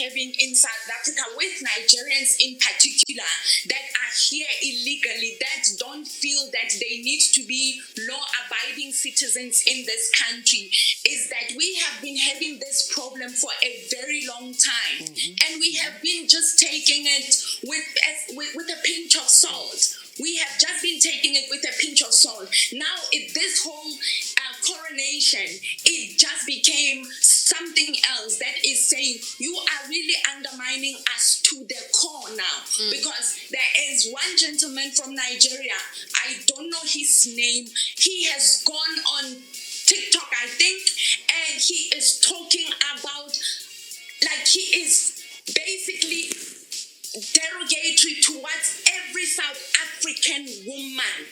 having in South Africa with Nigerians in particular that are here illegally, that don't feel that they need to be law-abiding citizens in this country, is that we have been having this problem for a very long time. And we have been just taking it with a pinch of salt. We have just been taking it with a pinch of salt. Now, this whole coronation, it just became something else that is saying you are really undermining us to the core now. Because there is one gentleman from Nigeria, I don't know his name, he has gone on TikTok, I think, and he is talking about, like, he is basically derogatory towards every South African woman.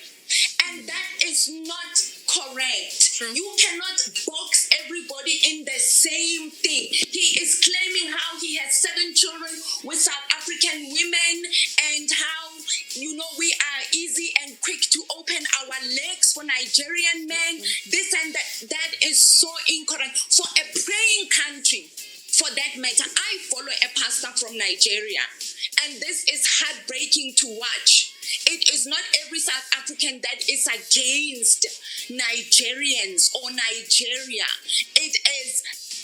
And that is not correct. True. You cannot box everybody in the same thing. He is claiming how he has 7 children with South African women and how, we are easy and quick to open our legs for Nigerian men. This and that. That is so incorrect. For a praying country, for that matter, I follow a pastor from Nigeria. And this is heartbreaking to watch. It is not every South African that is against Nigerians or Nigeria. It is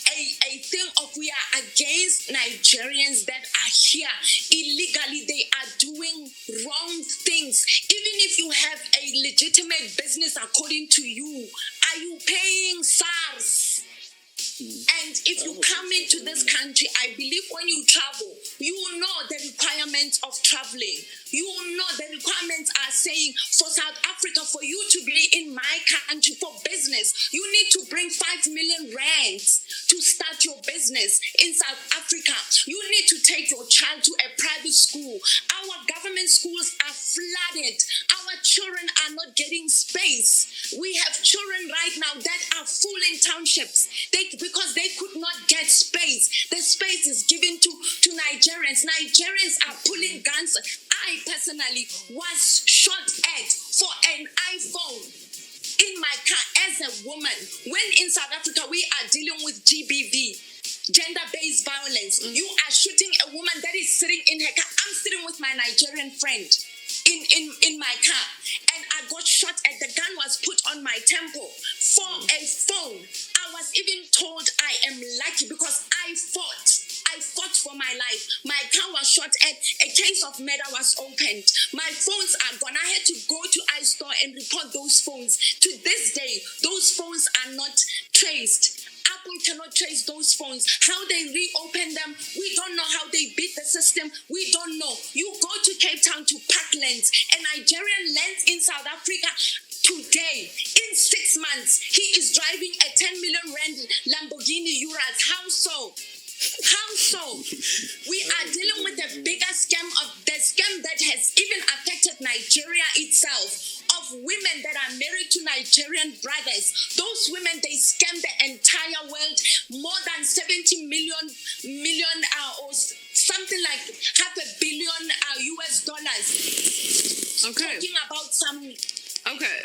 a thing of we are against Nigerians that are here illegally. They are doing wrong things. Even if you have a legitimate business according to you, are you paying SARS? And if you come into this country, I believe when you travel, you will know the requirements of traveling. You will know the requirements are saying for South Africa, for you to be in my country for business, you need to bring 5 million rands to start your business in South Africa. You need to take your child to a private school. Our government schools are flooded. Our children are not getting space. We have children right now that are full in townships because they could not get space. The space is given to Nigerians. Nigerians are pulling guns. I personally was shot at for an iPhone in my car as a woman. When in South Africa we are dealing with GBV, gender-based violence, you are shooting a woman that is sitting in her car. I'm sitting with my Nigerian friend in my car, and I got shot at. The gun was put on my temple for a phone. I was even told I am lucky because I fought for my life. My car was shot at. A case of murder was opened. My phones are gone. I had to go to iStore and report those phones. To this day, those phones are not traced. Apple cannot trace those phones. How they reopen them, we don't know. How they beat the system, we don't know. You go to Cape Town to Parklands, a Nigerian lands in South Africa today. In 6 months, he is driving a 10 million rand Lamborghini Urus. How so? How so? We are dealing with the bigger scam of the scam that has even affected Nigeria itself, of women that are married to Nigerian brothers. Those women, they scam the entire world, more than 70 million or something like $500 million US dollars. Okay. Talking about some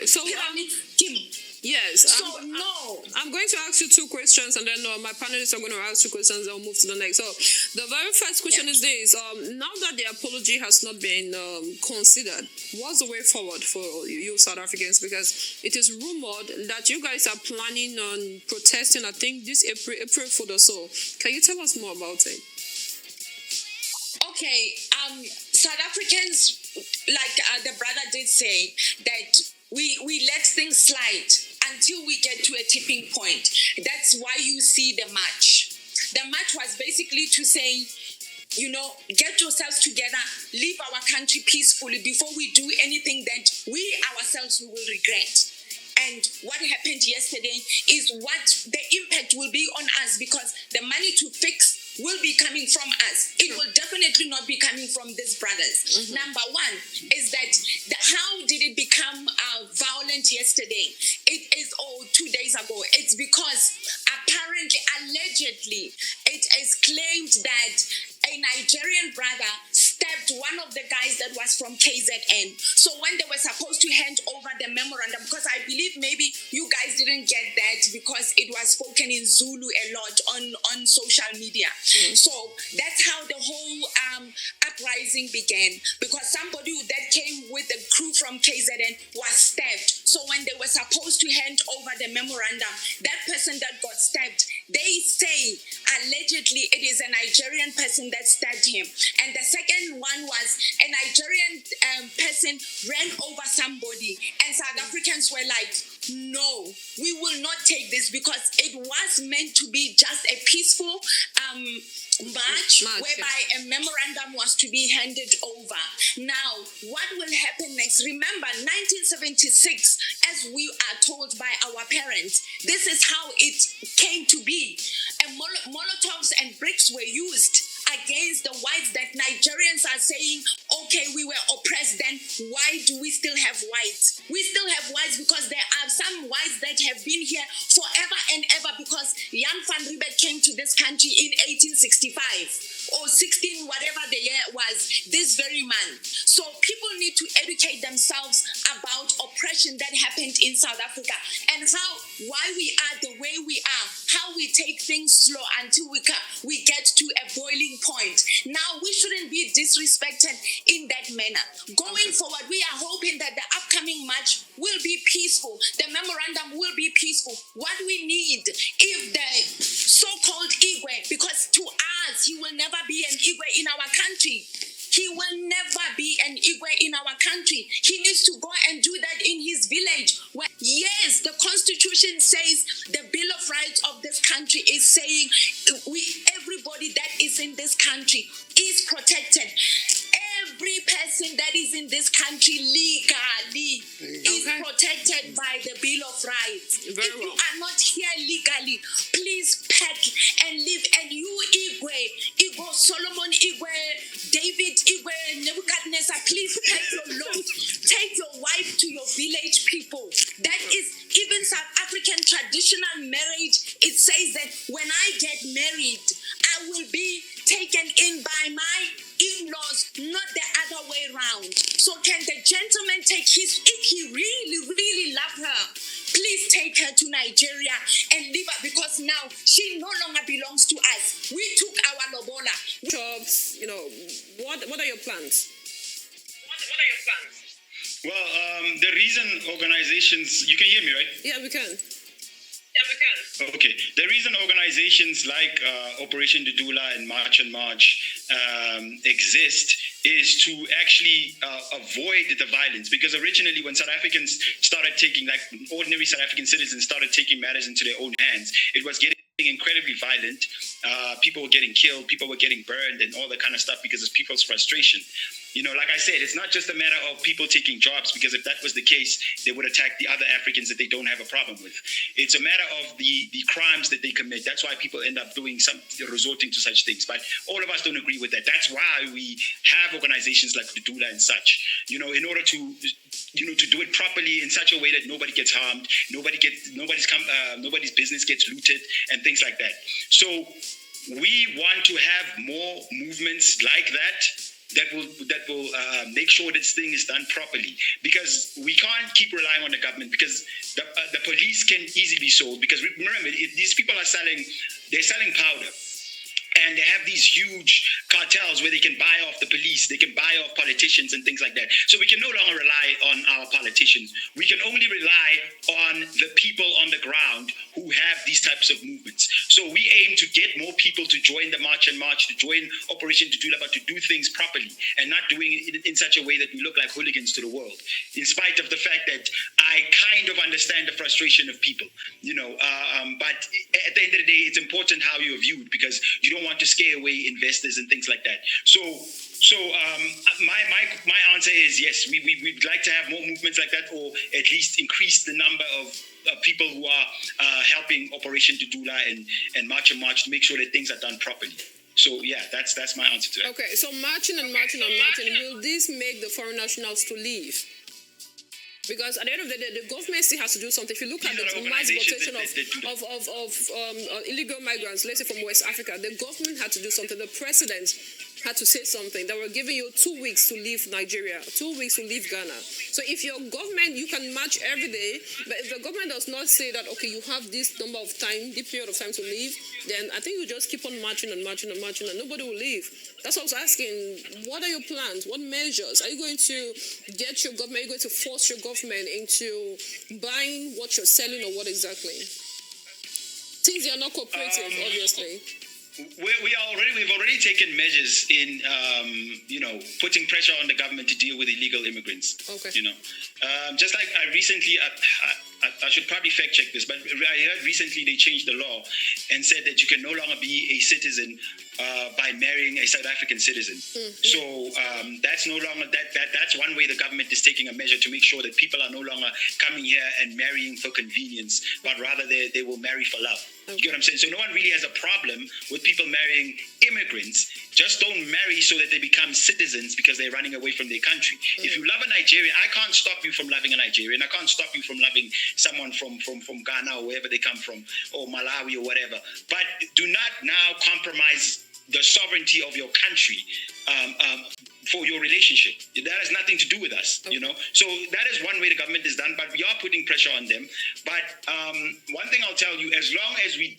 so pyramid scheme. Yes. So I'm going to ask you 2 questions, and then my panelists are going to ask 2 questions, and we'll move to the next. So the very first question is this. Now that the apology has not been considered, what's the way forward for you South Africans? Because it is rumored that you guys are planning on protesting, I think, this April Fool or so. Can you tell us more about it? Okay. South Africans, like the brother did say, that we let things slide until we get to a tipping point. That's why you see the march. The march was basically to say, get yourselves together, leave our country peacefully before we do anything that we ourselves will regret. And what happened yesterday is what the impact will be on us, because the money to fix will be coming from us. It will definitely not be coming from these brothers. Number one is that how did it become violent yesterday? It is 2 days ago. It's because allegedly, it is claimed that a Nigerian brother stabbed one of the guys that was from KZN. So when they were supposed to hand over the memorandum, because I believe maybe you guys didn't get that because it was spoken in Zulu a lot on social media. So that's how the whole uprising began, because somebody that came with the crew from KZN was stabbed. So when they were supposed to hand over the memorandum, that person that got stabbed, they say allegedly it is a Nigerian person that stabbed him. And the second one was a Nigerian person ran over somebody, and South Africans were like, no, we will not take this, because it was meant to be just a peaceful march whereby a memorandum was to be handed over. Now, what will happen next? Remember, 1976, as we are told by our parents, this is how it came to be. And Molotovs and bricks were used against the whites, that Nigerians are saying, okay, we were oppressed then, why do we still have whites? We still have whites because there are some whites that have been here forever and ever, because Jan van Riebeeck came to this country in 1865 or 16, whatever the year was, this very month. So people need to educate themselves about oppression that happened in South Africa, and why we are the way we are, how we take things slow until we get to a boiling point. Now, we shouldn't be disrespected in that manner. Going forward, we are hoping that the upcoming march will be peaceful. The memorandum will be peaceful. What we need, if the so-called Igwe, because to us, he will never be an Igwe in our country. He will never be an Igwe in our country. He needs to go and do that in his village. Yes, the Constitution says, the Bill of Rights of this country is saying everybody that is in this country is protected. Every person that is in this country legally is protected by the Bill of Rights. If you are not here legally, please pack and live. And you, Igwe, Solomon Igwe, David Igwe, Nebuchadnezzar, please pack your load. Take your wife to your village people. That is even South African traditional marriage. It says that when I get married, I will be taken in by my in-laws, not the other way around. So can the gentleman take if he really, really loves her, please take her to Nigeria and leave her, because now she no longer belongs to us. We took our lobola. Jobs, what are your plans? What are your plans? Well, the reason organizations, you can hear me, right? Yeah, we can. Okay. The reason organizations like Operation Dudula and March and March exist is to actually avoid the violence. Because originally, when South Africans started taking, like ordinary South African citizens started taking matters into their own hands, it was getting incredibly violent. People were getting killed, people were getting burned, and all that kind of stuff because of people's frustration. Like I said, it's not just a matter of people taking jobs, because if that was the case, they would attack the other Africans that they don't have a problem with. It's a matter of the crimes that they commit. That's why people end up resorting to such things. But all of us don't agree with that. That's why we have organizations like Dudula and such, in order to do it properly in such a way that nobody gets harmed, nobody's business gets looted, and things like that. So we want to have more movements like that will make sure this thing is done properly, because we can't keep relying on the government, because the police can easily be sold. Because remember, these people are selling powder. And they have these huge cartels where they can buy off the police, they can buy off politicians and things like that. So we can no longer rely on our politicians. We can only rely on the people on the ground who have these types of movements. So we aim to get more people to join the March and March, to join Operation Dudula, but to do things properly and not doing it in such a way that we look like hooligans to the world. In spite of the fact that I kind of understand the frustration of people, but at the end of the day, it's important how you're viewed, because you don't want to scare away investors and things like that. So my answer is yes. We'd like to have more movements like that, or at least increase the number of people who are helping Operation Dudula and March and March to make sure that things are done properly. So yeah, that's my answer to that. Okay, so marching, will this make the foreign nationals to leave? Because at the end of the day, the government still has to do something. If you look at the mass deportation of illegal migrants, let's say from West Africa, the government had to do something. The president had to say something that were giving you 2 weeks to leave Nigeria, 2 weeks to leave Ghana. So if your government, you can march every day, but if the government does not say that, okay, you have this number of time, this period of time to leave, then I think you just keep on marching and marching and marching and nobody will leave. That's what I was asking. What are your plans? What measures? Are you going to get your government, are you going to force your government into buying what you're selling or what exactly? Since they are not cooperative, obviously. We've already taken measures in, putting pressure on the government to deal with illegal immigrants. Okay. Just like I recently, I should probably fact check this, but I heard recently they changed the law and said that you can no longer be a citizen by marrying a South African citizen. Mm-hmm. So that's no longer that's one way the government is taking a measure to make sure that people are no longer coming here and marrying for convenience, but rather they will marry for love. Okay. You get what I'm saying? So no one really has a problem with people marrying immigrants. Just don't marry so that they become citizens because they're running away from their country. Mm-hmm. If you love a Nigerian, I can't stop you from loving a Nigerian. I can't stop you from loving someone from Ghana or wherever they come from, or Malawi or whatever. But do not now compromise the sovereignty of your country for your relationship. That has nothing to do with us, okay. So that is one way the government is done, but we are putting pressure on them. But one thing I'll tell you, as long as we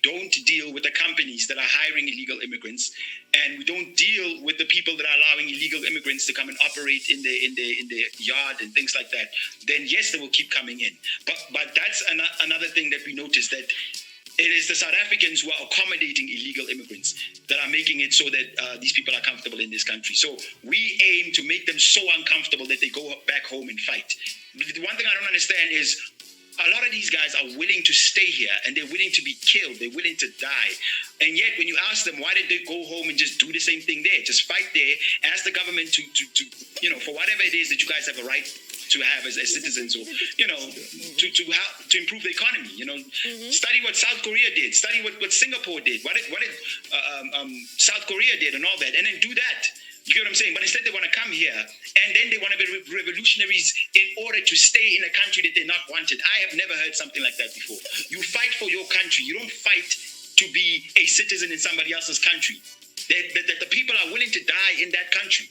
don't deal with the companies that are hiring illegal immigrants, and we don't deal with the people that are allowing illegal immigrants to come and operate in the yard and things like that, then yes, they will keep coming in. But that's another thing that we noticed, that it is the South Africans who are accommodating illegal immigrants that are making it so that these people are comfortable in this country. So we aim to make them so uncomfortable that they go back home and fight. The one thing I don't understand is a lot of these guys are willing to stay here and they're willing to be killed. They're willing to die. And yet when you ask them, why did they go home and just do the same thing there? Just fight there, ask the government to for whatever it is that you guys have a right to have as citizens, or to improve the economy. Mm-hmm. Study what South Korea did. Study what Singapore did. What did South Korea did, and all that, and then do that. You get what I'm saying? But instead, they want to come here, and then they want to be revolutionaries in order to stay in a country that they're not wanted. I have never heard something like that before. You fight for your country. You don't fight to be a citizen in somebody else's country. That the people are willing to die in that country.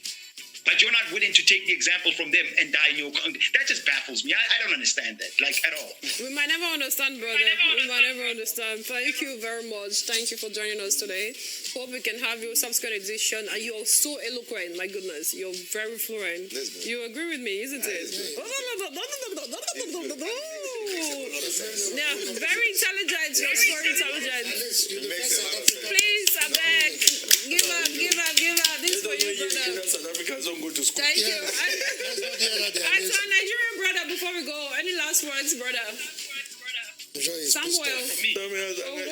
But you're not willing to take the example from them and die in your country. That just baffles me. I don't understand that, at all. We might never understand, brother. We might never understand. Thank you very much. Thank you for joining us today. Hope we can have your subsequent edition. And you're so eloquent, my goodness. You're very fluent. You agree with me, isn't it? Yeah, very intelligent. You're so intelligent. Please, I beg. Give up. This is for you, brother. Go to school. Thank you. And to our Nigerian brother, before we go, any last words, brother? Samuel.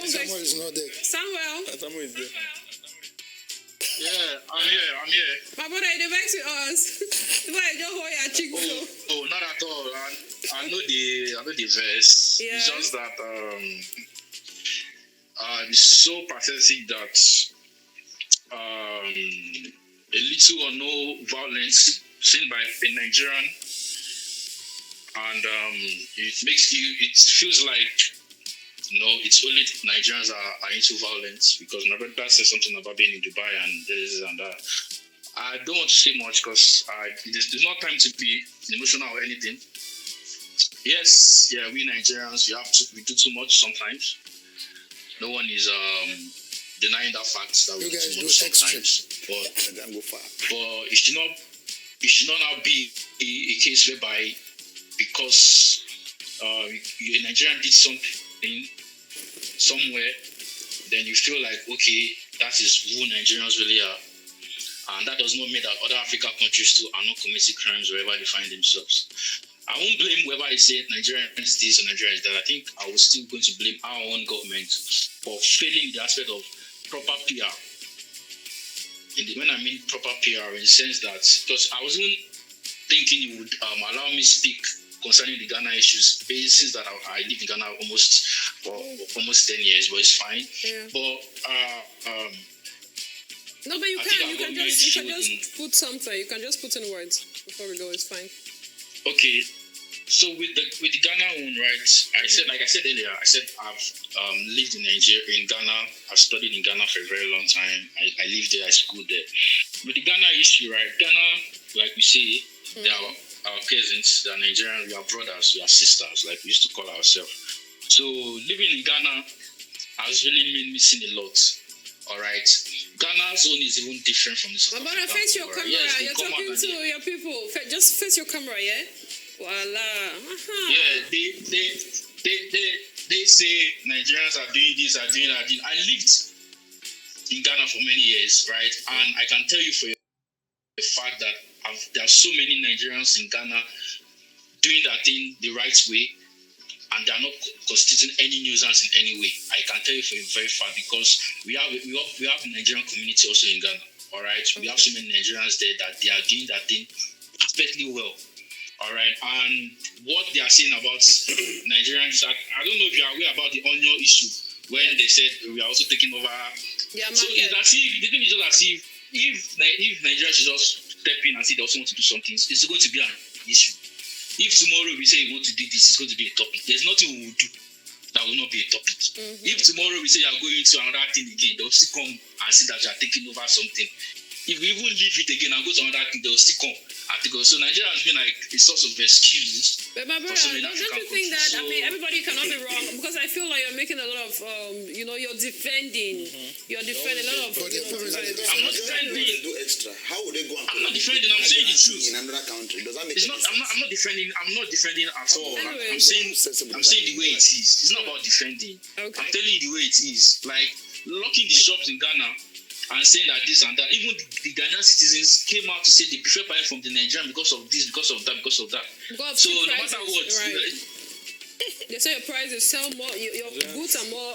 Samuel is not there. Samuel is there. Yeah, I'm here. My brother, you back to us. Oh, not at all. I know the verse. Yeah. It's just that it's so pathetic that a little or no violence seen by a Nigerian, and it feels like it's only Nigerians are into violence, because my brother said something about being in Dubai and this and that. I don't want to say much because there's not time to be emotional or anything. Yes, yeah, we Nigerians, we do too much sometimes. No one is denying that fact that we do too much sometimes. But it should not now be a case whereby because a Nigerian did something somewhere, then you feel like, okay, that is who Nigerians really are. And that does not mean that other African countries too are not committing crimes wherever they find themselves. I won't blame whoever is saying Nigerians this or Nigerians that. I think I was still going to blame our own government for failing the aspect of proper PR. When I mean proper PR, in the sense that, because I was even thinking you would allow me speak concerning the Ghana issues, since that I live in Ghana for almost 10 years, but it's fine. Yeah. But no, but you can just put something. You can just put in words before we go. It's fine. Okay. So with the Ghana one, right? I said earlier, I've lived in Nigeria, in Ghana. I've studied in Ghana for a very long time. I lived there, I schooled there. With the Ghana issue, right? Ghana, like we say, they are our cousins, they are Nigerian, we are brothers, we are sisters, like we used to call ourselves. So living in Ghana has really made me see a lot. Alright. Ghana's own is even different from this. I'm gonna face your camera. Yes, you're talking to your people. Just face your camera, yeah? Voila. Yeah, they say Nigerians are doing this, are doing that. I lived in Ghana for many years, right? And I can tell you for the fact that there are so many Nigerians in Ghana doing that thing the right way, and they are not constituting any nuisance in any way. I can tell you for a very fact, because we have a Nigerian community also in Ghana. All right, we have so many Nigerians there that they are doing that thing perfectly well. All right, and what they are saying about Nigerians, I don't know if you are aware about the onion issue when they said we are also taking over. Yeah, so it's as if the thing is just as if Nigeria should just step in and say they also want to do something, it's going to be an issue. If tomorrow we say we want to do this, it's going to be a topic. There's nothing we will do that will not be a topic. If tomorrow we say you are going into another thing again, they'll still come and see that you are taking over something. If we even leave it again and go to another thing, they'll still come and take over. So Nigeria has been like a source of excuses. But my brother, so don't you think that, I mean, everybody cannot be wrong, because I feel like you're making a lot of, you're defending. You're defending a lot of. I'm not defending. Do extra. How would they go and I'm not defending. I'm saying the truth. In another country, does that make it's not. sense? I'm not defending. I'm not defending at all. Anyway, I'm saying the way it is. It's not about defending. Okay. I'm telling you the way it is. Like locking the shops in Ghana and saying that this and that. Even the Ghanaian citizens came out to say they prefer buying from the Nigerian because of this, because of that, because of that. Because So no matter what, right. They say your prices sell more. Your goods are more